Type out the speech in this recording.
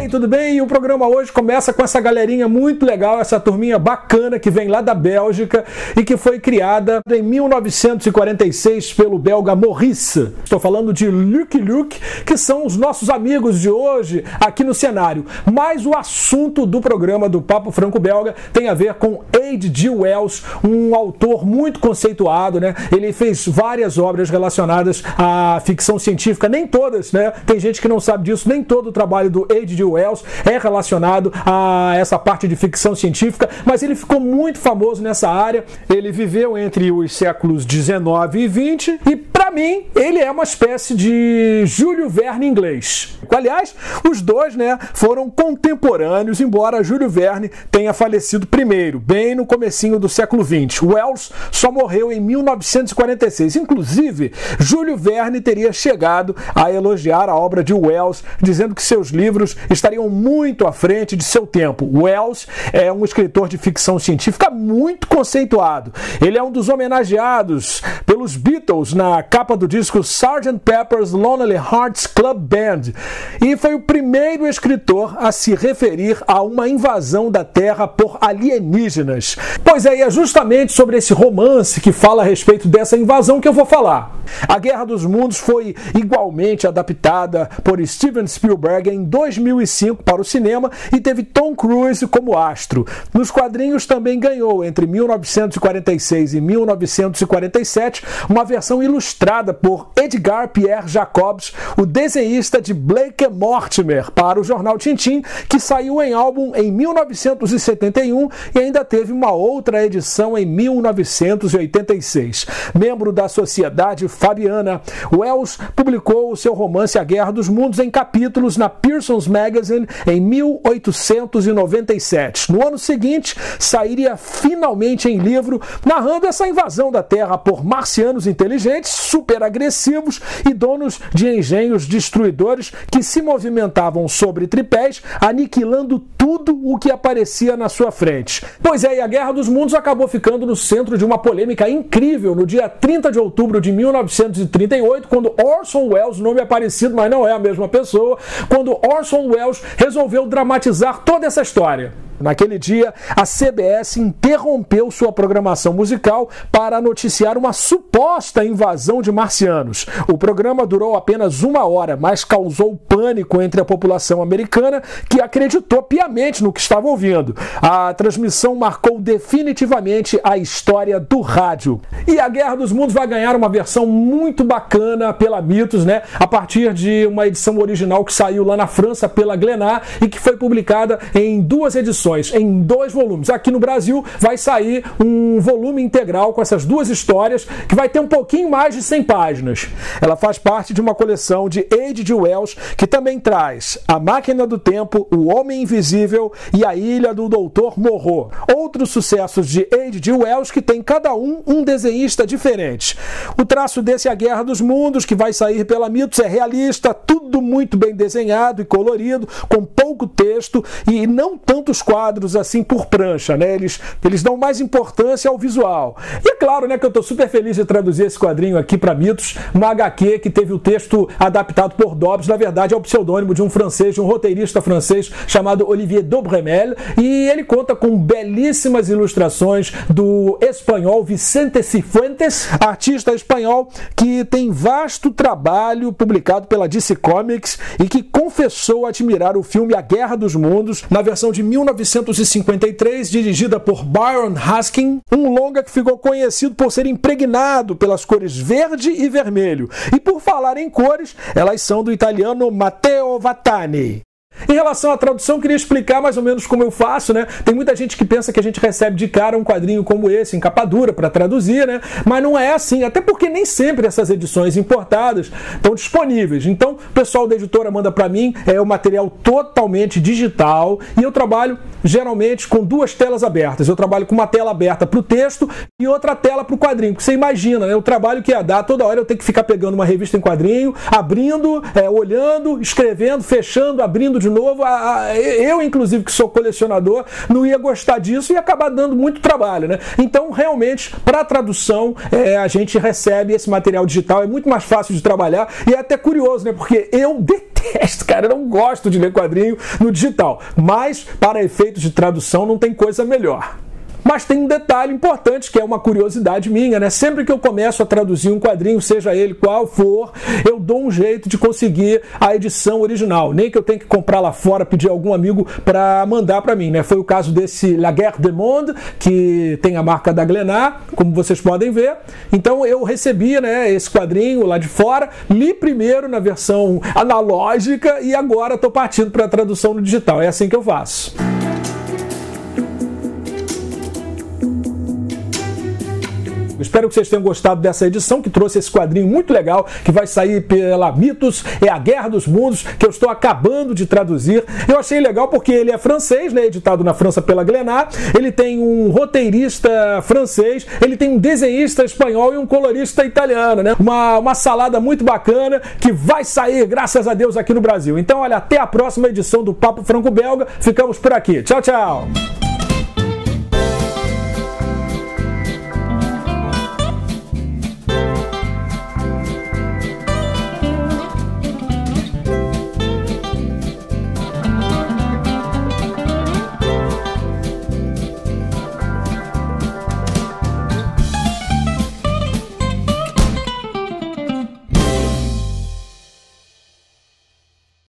bem? Tudo bem? E o programa hoje começa com essa galerinha muito legal, essa turminha bacana que vem lá da Bélgica e que foi criada em 1946 pelo belga Maurice. Estou falando de Lucky Luke, que são os nossos amigos de hoje aqui no cenário. Mas o assunto do programa do Papo Franco-Belga tem a ver com H.G. Wells, um autor muito conceituado, né? Ele fez várias obras relacionadas à ficção científica, nem todas, né? Tem gente que não sabe disso, nem todo o trabalho do H.G. Wells é relacionado a essa parte de ficção científica, mas ele ficou muito famoso nessa área. Ele viveu entre os séculos 19 e 20 e, para mim, ele é uma espécie de Júlio Verne inglês. Aliás, os dois, né, foram contemporâneos, embora Júlio Verne tenha falecido primeiro, bem no comecinho do século 20. Wells só morreu em 1946. Inclusive, Júlio Verne teria chegado a elogiar a obra de Wells, dizendo que seus livros estariam muito à frente de seu tempo. Wells é um escritor de ficção científica muito conceituado. Ele é um dos homenageados pelos Beatles na capa do disco Sgt. Pepper's Lonely Hearts Club Band e foi o primeiro escritor a se referir a uma invasão da Terra por alienígenas. Pois é justamente sobre esse romance que fala a respeito dessa invasão que eu vou falar. A Guerra dos Mundos foi igualmente adaptada por Steven Spielberg em 2005 para o cinema e teve Tom Cruise como astro. Nos quadrinhos também ganhou, entre 1946 e 1947, uma versão ilustrada por Edgar Pierre Jacobs, o desenhista de Blake e Mortimer, para o jornal Tintin, que saiu em álbum em 1971 e ainda teve uma outra edição em 1986. Membro da Sociedade Fabiana, Wells publicou o seu romance A Guerra dos Mundos em capítulos na Pearson's Magazine em 1897. No ano seguinte, sairia finalmente em livro, narrando essa invasão da Terra por marcianos inteligentes, super agressivos e donos de engenhos destruidores que se movimentavam sobre tripés, aniquilando tudo o que aparecia na sua frente. Pois é, e a Guerra dos Mundos acabou ficando no centro de uma polêmica incrível no dia 30 de outubro de 1938, quando Orson Welles, nome é parecido, mas não é a mesma pessoa, quando Orson Welles resolveu dramatizar toda essa história. Naquele dia, a CBS interrompeu sua programação musical para noticiar uma suposta invasão de marcianos. O programa durou apenas 1 hora, mas causou pânico entre a população americana, que acreditou piamente no que estava ouvindo. A transmissão marcou definitivamente a história do rádio. E a Guerra dos Mundos vai ganhar uma versão muito bacana pela Mythos, né? A partir de uma edição original que saiu lá na França pela Glénat e que foi publicada em 2 edições, em 2 volumes. Aqui no Brasil vai sair um volume integral com essas 2 histórias, que vai ter um pouquinho mais de 100 páginas. Ela faz parte de uma coleção de H.G. Wells, que também traz A Máquina do Tempo, O Homem Invisível e A Ilha do Dr. Moreau. Outros sucessos de H.G. Wells que tem cada um desenhista diferente. O traço desse A Guerra dos Mundos, que vai sair pela Mythos, é realista, tudo muito bem desenhado e colorido, com pouco texto e não tantos quadros assim por prancha, né? Eles dão mais importância ao visual. E é claro, né, que eu estou super feliz de traduzir esse quadrinho aqui para Mythos, uma HQ que teve o texto adaptado por Dobbs. Na verdade é o pseudônimo de um francês, de um roteirista francês chamado Olivier Dobremel, e ele conta com belíssimas ilustrações do espanhol Vicente Cifuentes, artista espanhol que tem vasto trabalho publicado pela DC Comics e que confessou admirar o filme A Guerra dos Mundos, na versão de 1953, dirigida por Byron Haskin, um longa que ficou conhecido por ser impregnado pelas cores verde e vermelho. E por falar em cores, elas são do italiano Matteo Vattani. Em relação à tradução, queria explicar mais ou menos como eu faço, né? Tem muita gente que pensa que a gente recebe de cara um quadrinho como esse, em capa dura, para traduzir, né? Mas não é assim, até porque nem sempre essas edições importadas estão disponíveis. Então, o pessoal da editora manda para mim o material totalmente digital e eu trabalho geralmente com 2 telas abertas. Eu trabalho com uma tela aberta para o texto e outra tela para o quadrinho. Porque você imagina, né? O trabalho que ia dar, toda hora eu tenho que ficar pegando uma revista em quadrinho, abrindo, olhando, escrevendo, fechando, abrindo de de novo, eu inclusive que sou colecionador, não ia gostar disso e acabar dando muito trabalho, né? Então, realmente, para tradução, a gente recebe esse material digital, é muito mais fácil de trabalhar e é até curioso, né? Porque eu detesto, cara, eu não gosto de ler quadrinho no digital, mas para efeitos de tradução não tem coisa melhor. Mas tem um detalhe importante, que é uma curiosidade minha, né? Sempre que eu começo a traduzir um quadrinho, seja ele qual for, eu dou um jeito de conseguir a edição original. Nem que eu tenha que comprar lá fora, pedir a algum amigo para mandar para mim, né? Foi o caso desse La Guerre des Mondes, que tem a marca da Glénat, como vocês podem ver. Então eu recebi, né, esse quadrinho lá de fora, li primeiro na versão analógica e agora estou partindo para a tradução no digital. É assim que eu faço. Espero que vocês tenham gostado dessa edição, que trouxe esse quadrinho muito legal, que vai sair pela Mitos, é a Guerra dos Mundos, que eu estou acabando de traduzir. Eu achei legal porque ele é francês, né, editado na França pela Glénat, ele tem um roteirista francês, ele tem um desenhista espanhol e um colorista italiano, né? Uma salada muito bacana, que vai sair, graças a Deus, aqui no Brasil. Então, olha, até a próxima edição do Papo Franco-Belga. Ficamos por aqui. Tchau, tchau!